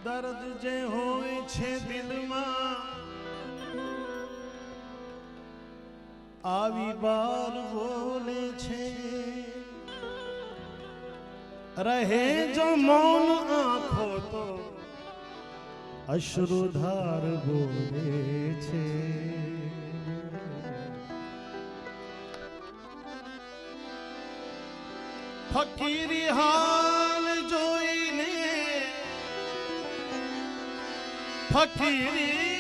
દર્દ જે હોય છે દિલમાં આવી બાર બોલે છે, રહે જો મૌન આંખો તો અશ્રુધાર બોલે છે. ફકીરી હાલ જોઈને ફકીરી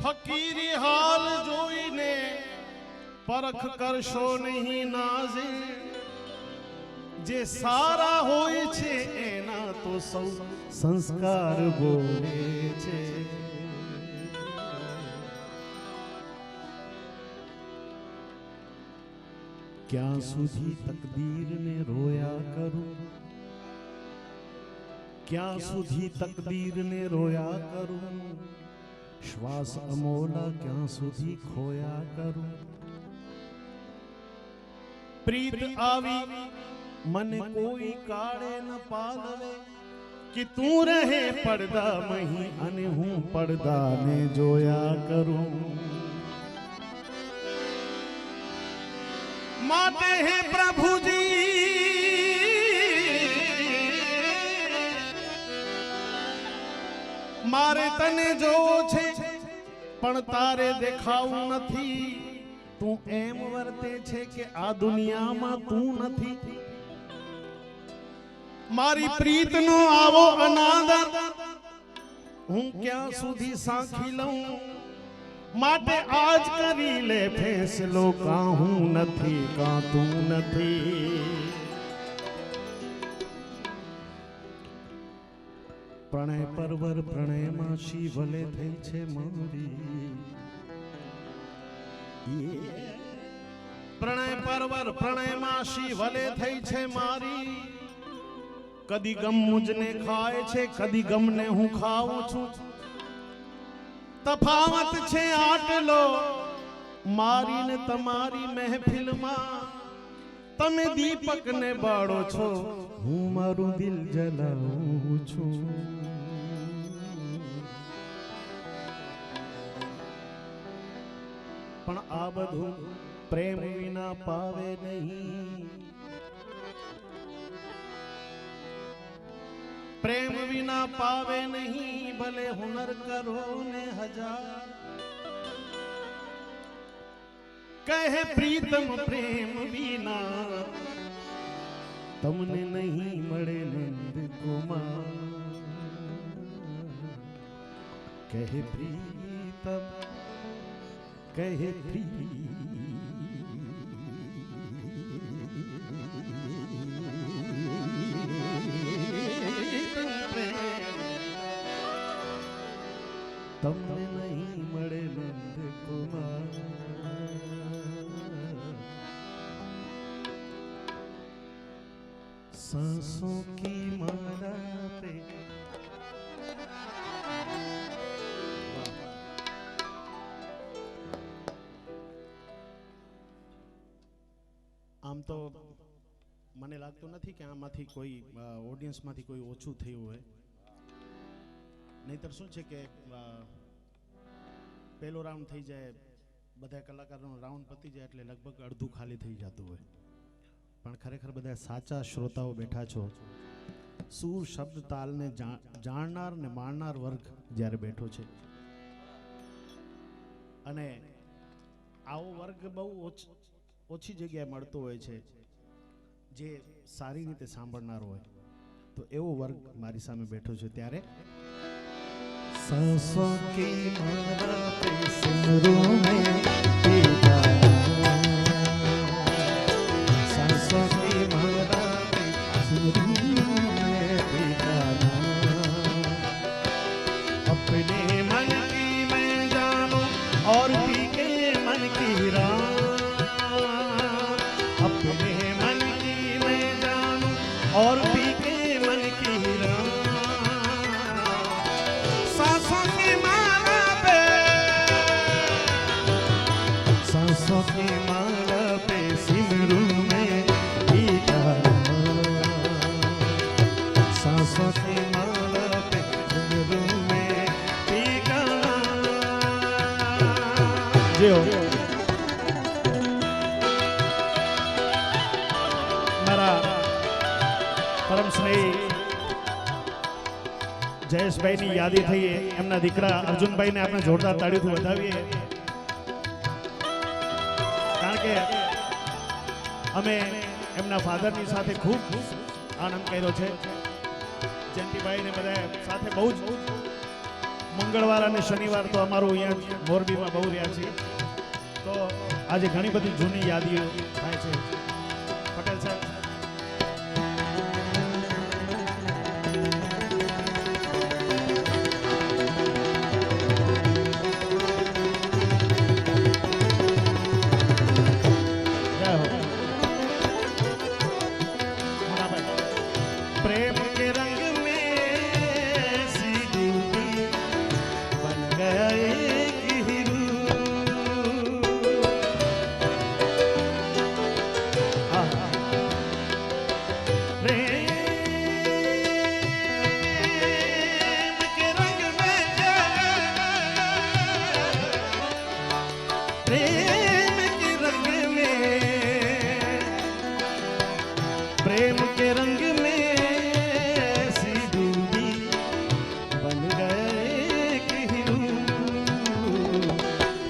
ફકીરી હાલ જોઈને પરખ કરશો નહીં નાઝે, જે સારા હોય છે એના તો સૌ સંસ્કાર બોલે છે. ક્યાં સુધી તકદીરને રોયા કરું, ક્યાં સુધી તકદીરને રોયા કરું, શ્વાસ અમોલા ક્યાં સુધી ખોયા કરું. પ્રીત આવી मन कोई काड़े न पालवे कि तू रहे પડદા મહી અને હું પડદાને જોયા કરું. માટે હે પ્રભુજી મારે તને જોવો છે પણ તારે દેખાવું નથી. તું એમ વર્તે છે કે આ દુનિયામાં તું નથી. મારી પ્રીતનો આવો અનાદર હું ક્યાં સુધી સાંખી લઉં. માટે આજ કરી લે ફેસલો, કાં હું નથી કાં તું નથી. પ્રણય પરવર પ્રણયમાં શિવલે થઈ છે મારી. પ્રણય પરવર પ્રણયમાં શિવલે થઈ છે મારી. કદી ગમ મુજને ખાય છે, કદી ગમને હું ખાઉં છું. તફાવત છે આટલો મારી ને તમારી મહેફિલમાં. તમે દીપકને બાળો છો, હું મારું દિલ જલાવું છું. પણ આ બધું પ્રેમ વિના પાવે નહીં. प्रेम विना पावे नहीं, भले हुनर करो ने हजार. कहे प्रीतम प्रेम विना तमने नहीं મળે નંદ કુમાર. કહે પ્રીતમ કહે પ્રીતમ તમને નહીં મળે નંદ કુમાર. सांसों की माला पे આમ તો મને લાગતું નથી કે આમાંથી કોઈ ઓડિયન્સમાંથી કોઈ ઓછું થયું હોય. નહીતર શું છે કે પહેલો રાઉન્ડ થઈ જાય, બધા કલાકારોનો રાઉન્ડ પતી જાય એટલે લગભગ અડધું ખાલી થઈ જતું હોય, પણ ખરેખર બધા સાચા શ્રોતાઓ બેઠા છો. સૂર શબ્દ તાલને જાણનાર ને માણનાર વર્ગ જ્યારે બેઠો છે, અને આવો વર્ગ બહુ ઓછી જગ્યાએ મળતો હોય છે જે સારી રીતે સાંભળનાર હોય. તો એવો વર્ગ મારી સામે બેઠો છે. ત્યારે सांसों की माला पे सिमरूं में सांसों की माला पे सिमरूं में अपने मन की मैं जानूं और पी के मन की राह, अपने मन की मैं जानूं और पी के मन की राह. सांसों की माला पे सिमरूं में भीगा, सांसों की माला पे सिमरूं में भीगा. जो મારા પરમ સ્નેહી જયેશભાઈની યાદી થઈ, એમના દીકરા અર્જુનભાઈને આપણે જોરદાર તાળીથી વધાવીએ, કારણ કે અમે એમના ફાધરની સાથે ખૂબ આનંદ કર્યો છે. જયંતિભાઈને બધા સાથે બહુ જ મંગળવાર અને શનિવાર તો અમારું અહીંયા મોરબીમાં બહુ રહ્યા છીએ. તો આજે ઘણી બધી જૂની યાદીઓ થાય છે. પટેલ સાહેબ प्रेम के रंग में सी डूबी बन गया एक हीरू. प्रेम के रंग में सी डूबी बन गए हीरू.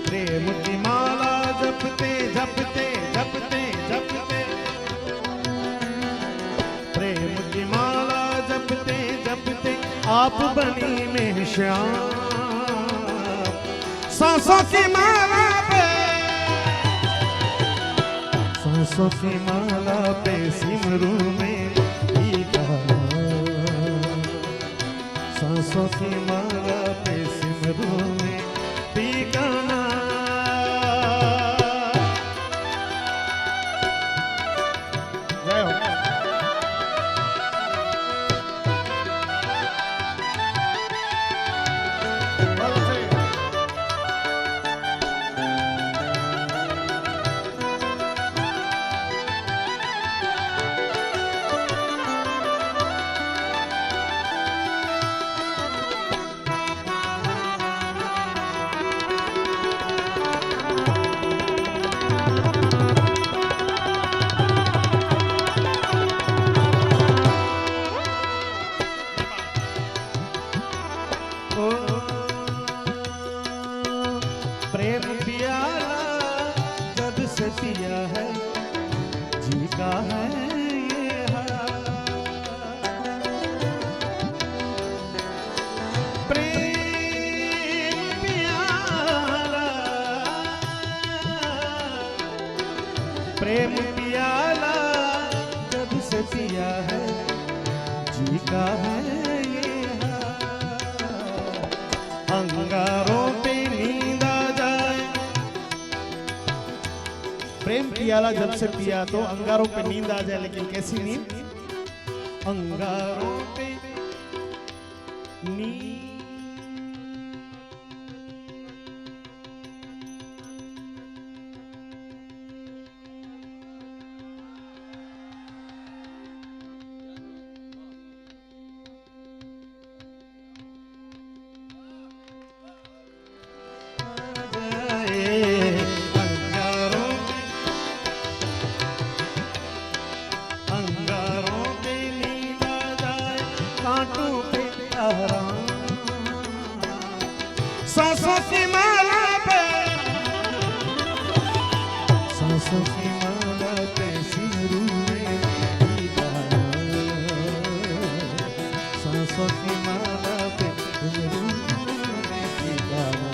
प्रेम की माला जपते जपते जपते जपते, प्रेम की माला जपते जपते आप बनी में श्याम. सांसों की माला पे, सांसों की माला पे सिमरूं में भीगा, सांसों की माला पे सिमरूं में भीगा. जय हो. प्रेम पियाला जब से पिया है जी का है ये हाल. प्रेम पियाला, प्रेम पियाला जब से पिया है जी का है ये हाल. अंगारों पे नींद आ जाए, प्रेम पियाला जब से पिया तो अंगारों पे नींद आ जाए, लेकिन कैसी नींद? अंगारों पे नींद. सांसों की माला पे, सांसों की माला पे सिमरू में दीवाना, सांसों की माला पे सिमरू में दीवाना।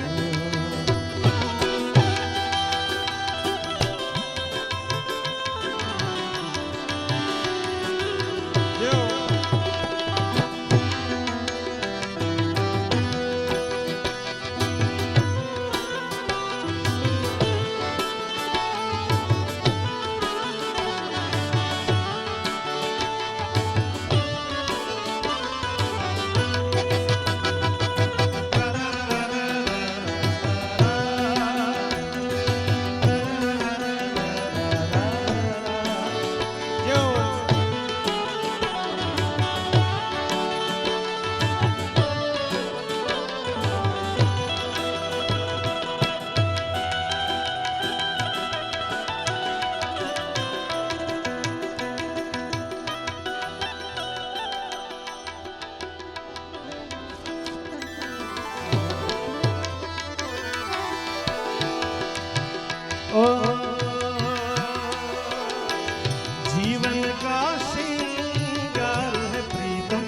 जीवन का श्रृंगार है प्रीतम,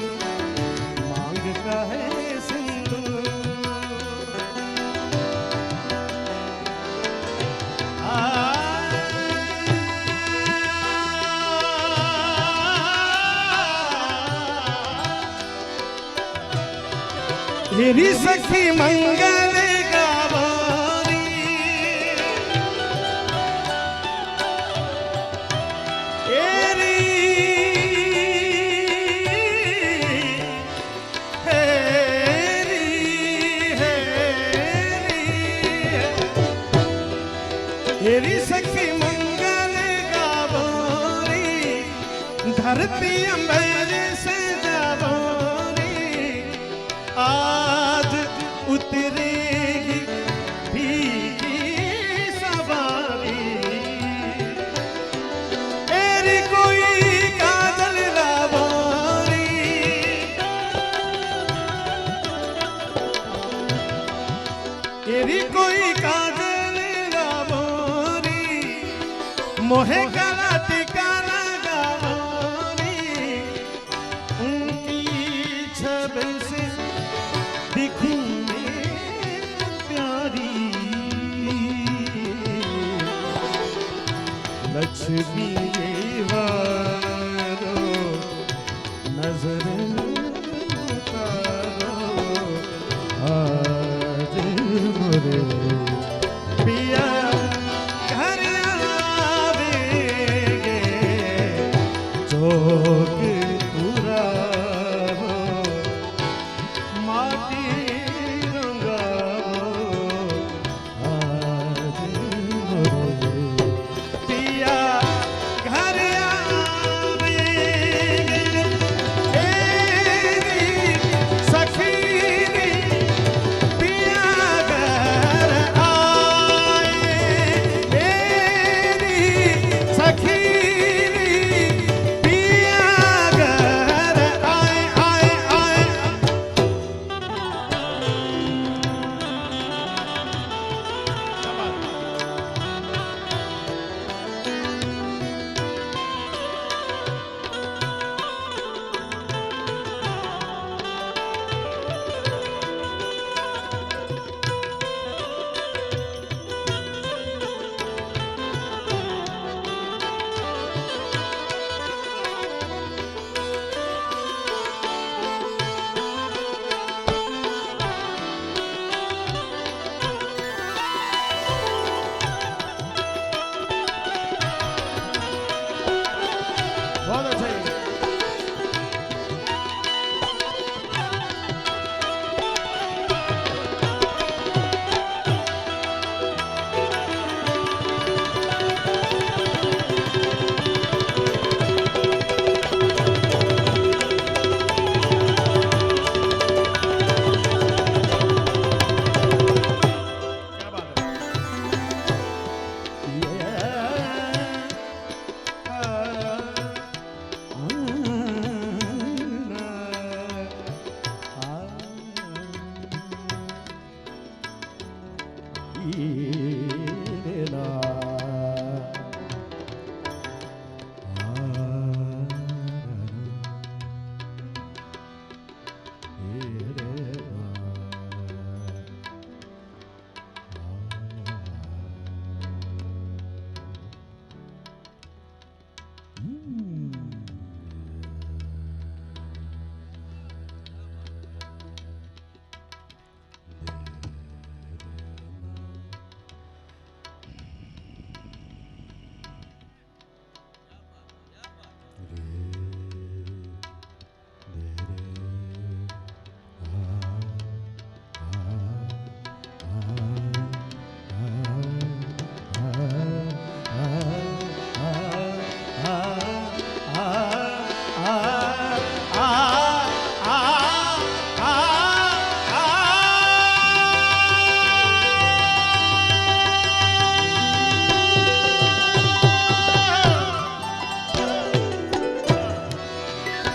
मांग का है सिंदूर। तेरी सखी मंगल गावारी, तेरी सखी मंगल गावोरी, धरती अंबर से जावोरी, आज उतरेगी भीगी सवारी। तेरी कोई काजल लावोरी, तेरी कोई काजल मोहे गला टिकाना गावोरी, उनकी छवि से दिखूं मैं प्यारी। लक्ष्मी वारो नजर उतारो, आज मोरे पिया चौक पूरा हो, माटी रंगावो, आज मोरे पिया घर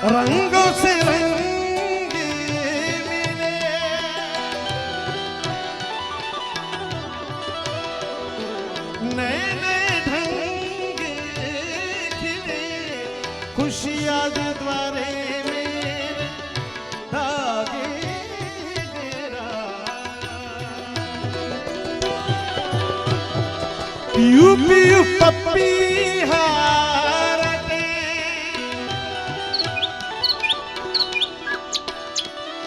रंगों से रंगे मेरे नए नए ढंग खिले खुशियाँ द्वारे मेरे धागे मेरा पियू पियू पप्पी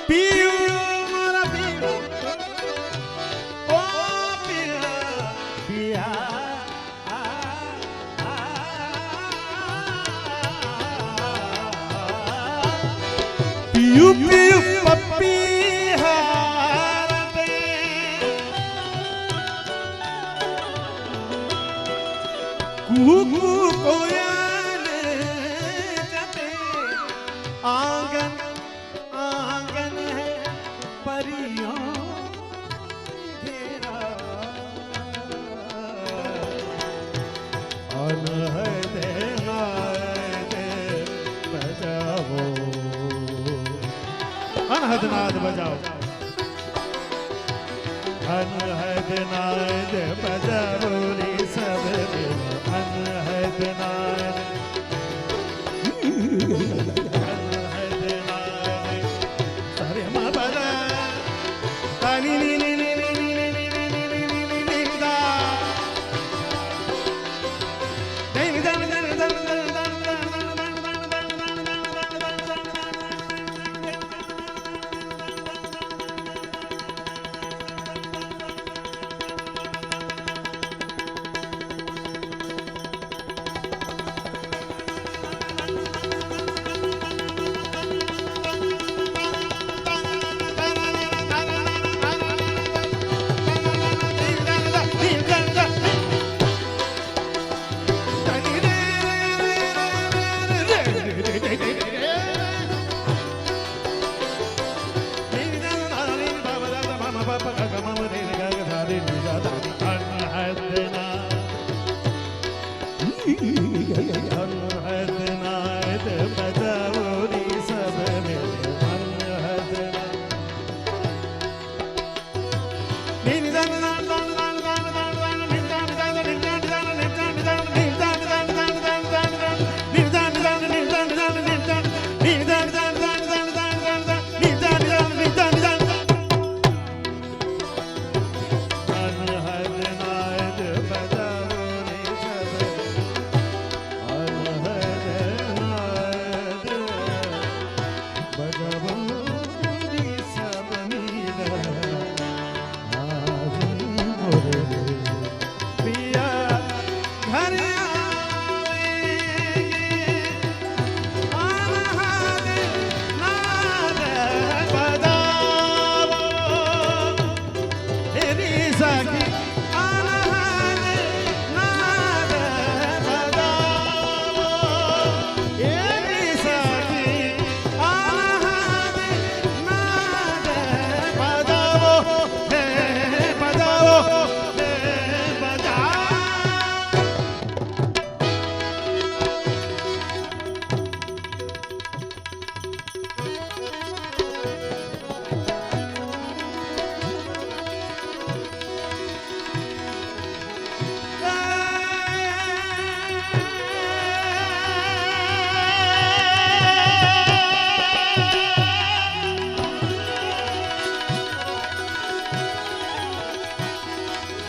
पियू मोरा पियू ओ पिया पिया पियू पियू पप्पी हारते कुकू कोयल जते आंगन आंगन है परियों घेरा अनहद नाद बजाओ अनहद नाद बजाओ अनहद नाद बजाओ रे सब अनहद नाद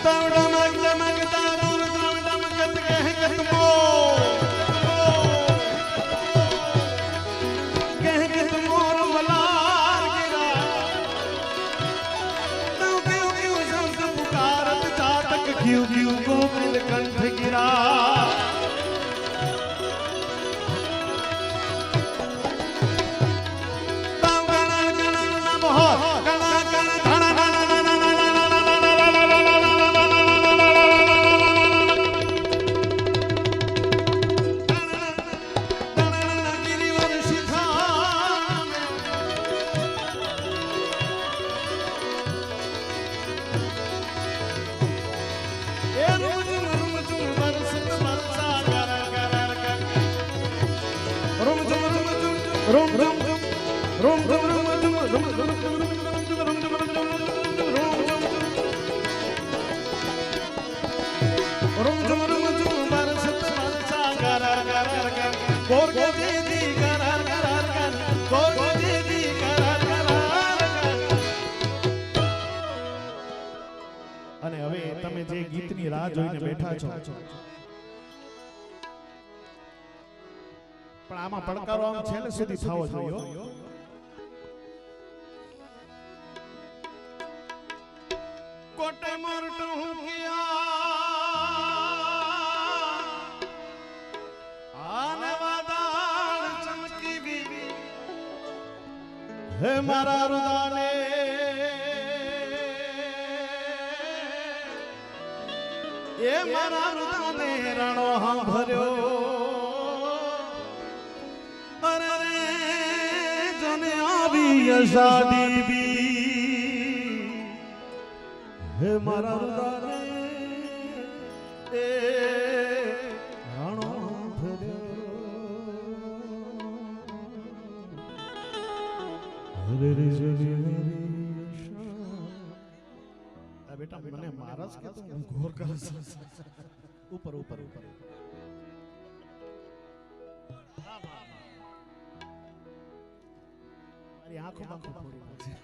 तव डमक डमक दादुर तव डमकत कहकत मो कहकत मोर मलार गिरा तव क्यों क्यों शब्द पुकारत जातक क्यों क्यों गोविंद कंठ गिरा અને હવે તમે જે ગીતની રાહ જોઈને બેઠા છો પણ આમાં પડકારો આમ છેલ્લે સુધી થવો જોઈએ કોટે મોરટું કિયા આને વાદળ ચમકી બી હે મારા રુદાને એ મારા રુદાને રણો સાંભળ્યો અરે રે જને આવી અષાઢી બી હે મારા રુદાને એ રણો સાંભળ્યો અરે રે જને बेटा મને મારસ કે તું ઘોર કરસ ઉપર ઉપર ઉપર મારી આંખો બાંખો ફોડી નાખી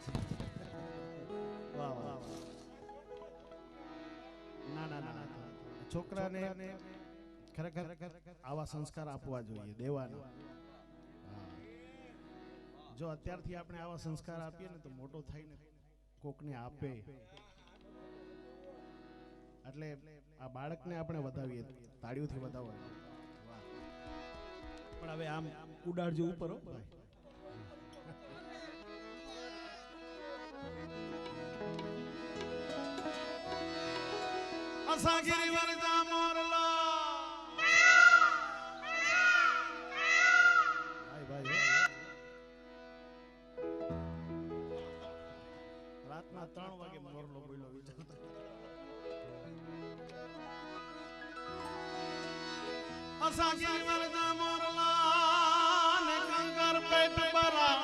વાહ વાહ ના ના ના છોકરાને ખરેખર આવા સંસ્કાર આપવા જોઈએ દેવાના જો અત્યારથી આપણે આવા સંસ્કાર આપીએ ને તો મોટો થઈને કોકને આપે એટલે આ બાળકને આપણે વધાવીએ તાળીઓથી વધાવવાનું પણ હવે આમ ઉડાડજો ઉપર હો ભાઈ અસાગીરી વરદા મોરલા ભાઈ ભાઈ રાતના 3 વાગે મોરલો બોલ્યો વિચારતો અસાગીરી વરદા મોરલા ને કંકર પેટ ભરા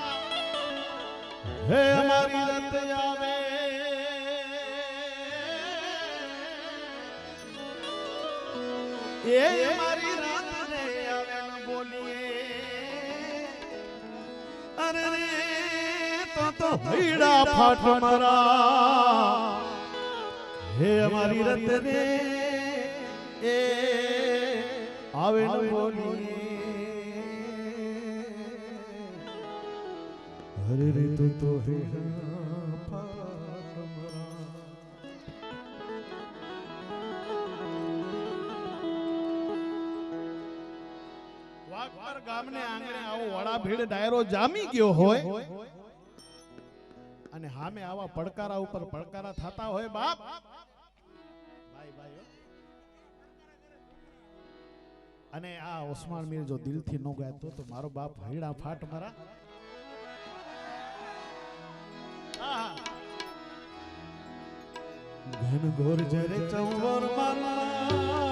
હે અમારી રત આવે એ અમારી રાત રે આવે ન બોલીએ અરે રે તો હૈડા ફાટ મારા હે અમારી રત રે એ આવે ન બોલીએ અરે રે તો હૈડા ફાટ મારા વાઘપર ગામને આંગણે આવો વડા ભીડ ડાયરો જામી ગયો હોય અને હામે આવા પડકારા ઉપર પડકારા થતા હોય બાપ ભાઈ ભાઈ અને આ ઓસ્માન મીર જો દિલથી નો ગાતો તો મારો બાપ હૈડા ફાટ મારા ઘન ઘોર જરે ચૌવર મારા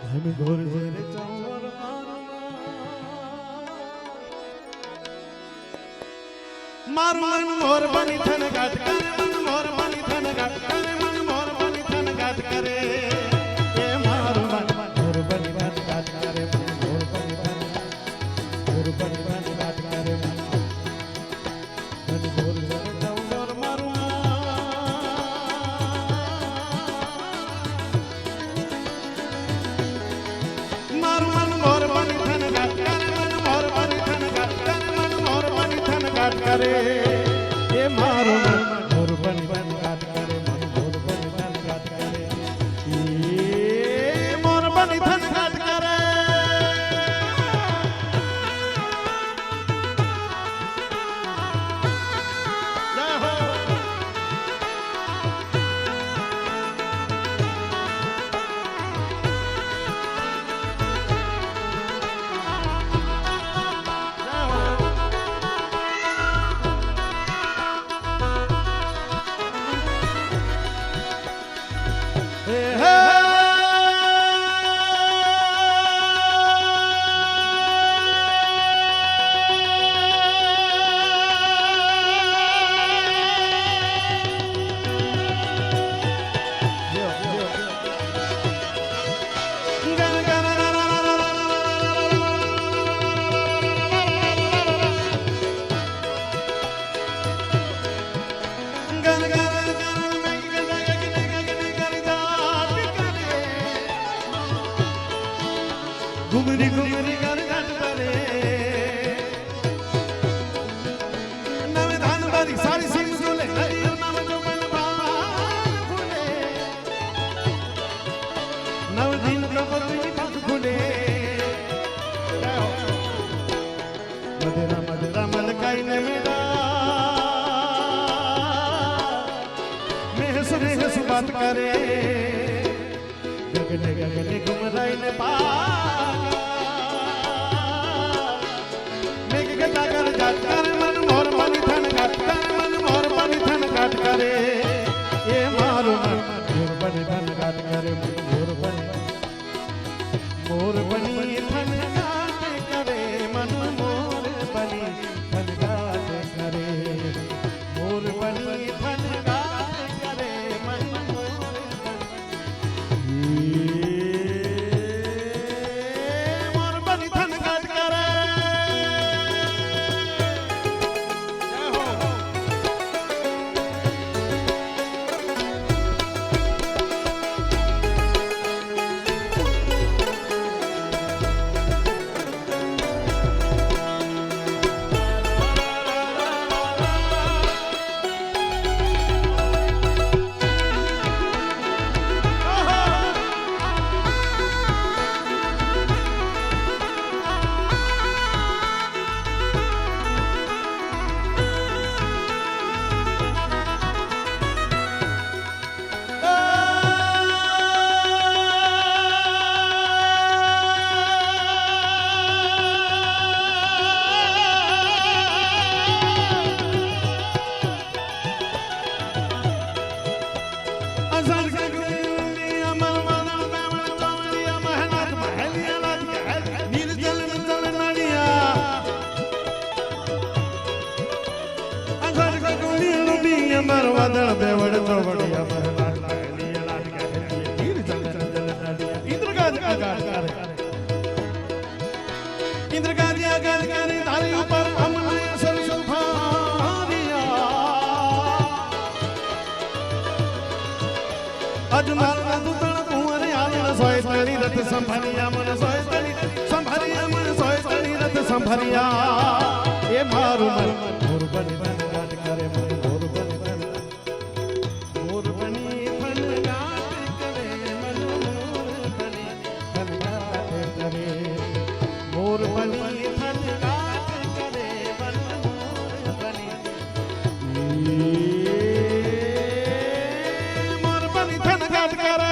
ઘન ઘોર જરે ચૌવર મારું મન મોર બની થન ગાટ કરે મન મોર બની થન ગાટ કરે મન મોર બની થન ગાટ કરે એ મારું મન મોર બની થન ગાટ કરે મન મોર બની થન મોર બની થન ગાટ કરે કરે એ મારો મન મોર બની ધનઘાટ કરે મન મોર બની ધનઘાટ કરે એ મોર બની ધનઘાટ કરે જય હો घुमरी घुमरी गरगट करे नव धान बारी सारी सिंह झूले हरियो नाम जो मन भान खुले नव दिन प्रभु पग खुले मधुरा मधुरा मलकाई ने मेरा मैं सुने बात करे गगने गगने घुमराई ने पा मन मोर बनी धनघाट करे मन मोर बनी धनघाट करे ये मारो मन मोर बनी धनघाट करे मोर बनी धनघाट करे मन मोर बनी धनघाट करे मोर बनी धनघाट करे मन मोर बनी धनघाट करे अमर वदन बेवड़ चौबड़ी अमर लाल कहलिए लाल कहलिए हीर जल जल नदिया इंद्र का आगाज करे इंद्र का आगाज करे तारे ऊपर हमने सर सुभारिया अजमल दुतन कुंवर आलन सोय तरी रथ संभरिया मन सोय तरी संभरिया मन सोय तरी रथ संभरिया ये मारू मन मोर बनी धनघाट करे मन मोर बनी मोर बनी धनघाट करे मन मोर बनी धनघाट करे मोर बनी धनघाट करे मन मोर बनी मोर बनी धनघाट करे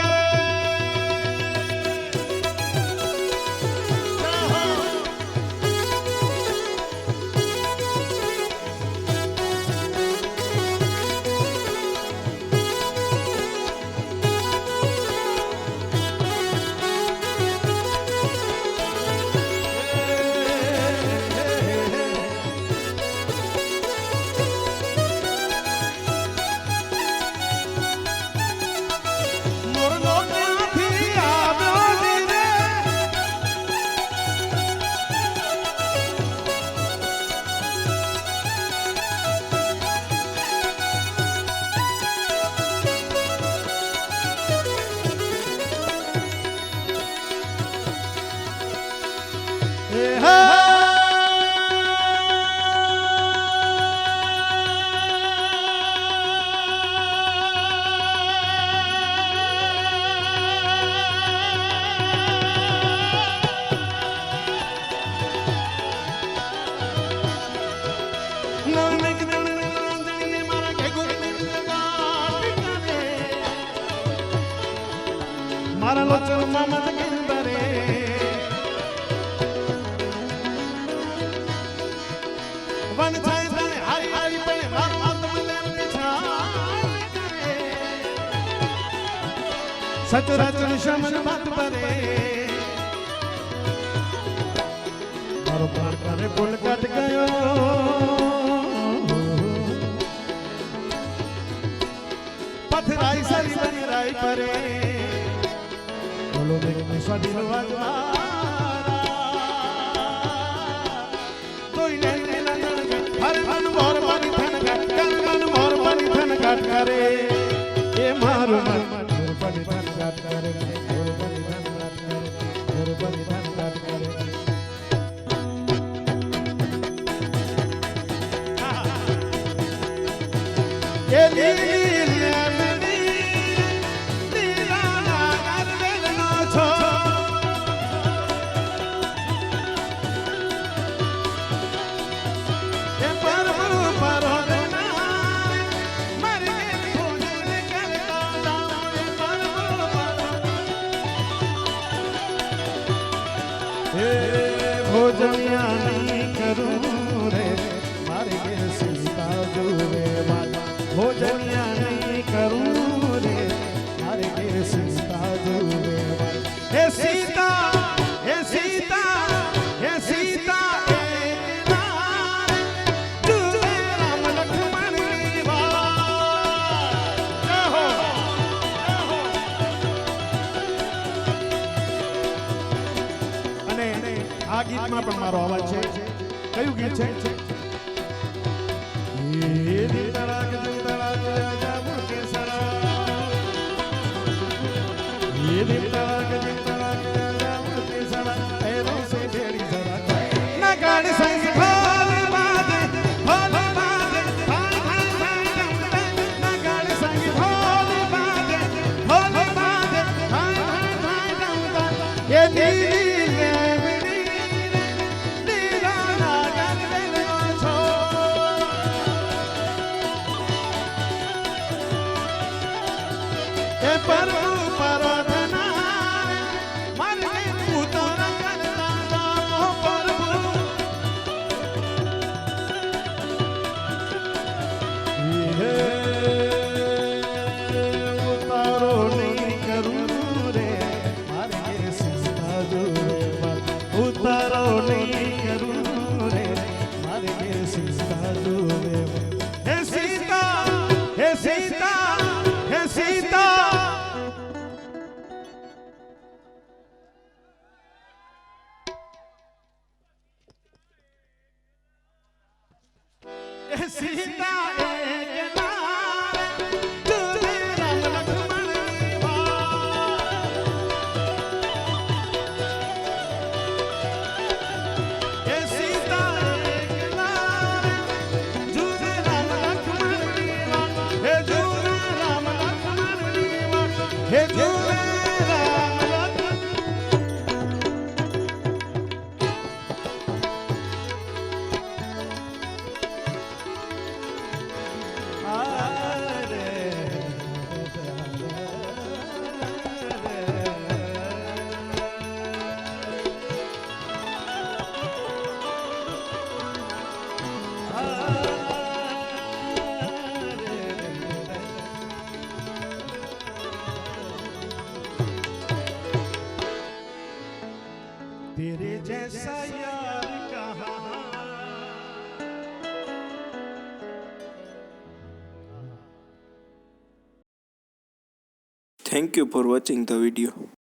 મારા લોચન મમદ ગિંદરે વન જાય જાય હારી હારી પડે મારો આત્મદન પીછાણ કરે સચરાચર શમન બાત પરે મારો પ્રાણ કરે પુલ કટ ગયો પથરાઈ સરી બની રાઈ પરે બોલો મેં સ્વાધીન વાજવારા તોય નહીં હર મન મોર બની થન ઘટ કર મન મોર બની થન ઘટ કરે એ મારું મન મોર બની થન ઘટ કરે મોર બની થન ઘટ કરે મોર બની થન ઘટ કરે એ લીલી ભોજનિયા નહીં કરું રે મારે કે સીતા જોવે ભોજનિયા નહીં કરું રે મારે કે સીતા જોવે હે સીતા હે સીતા હે સીતા જોવે રામ લક્ષ્મણની વાત અને આ ગીતમાં પણ મારો અવાજ છે કયું ગીત છે એ દીતરાગ દીતરાગ જામુ કેસરા એ દીતરાગ દીતરાગ જામુ કેસરા એ રોસે બેડી જરા ના ગાડી સંગ ભોલે બાદે હાય હાય ના ગાડી સંગ ભોલે બાદે હાય હાય એ દીદી ઉતારો નહીં કરું રે મારે કે સીતા જોવે હે સીતા હે સીતા હે સીતા હે સીતા એક નાર જોવે રામ લક્ષ્મણની વાત હે સીતા એક નાર જોવે રામ લક્ષ્મણની વાત હે જોવે રામ લક્ષ્મણની વાત હે જોવે રામ तेरे जैसा यार कहाँ Thank you for watching the video.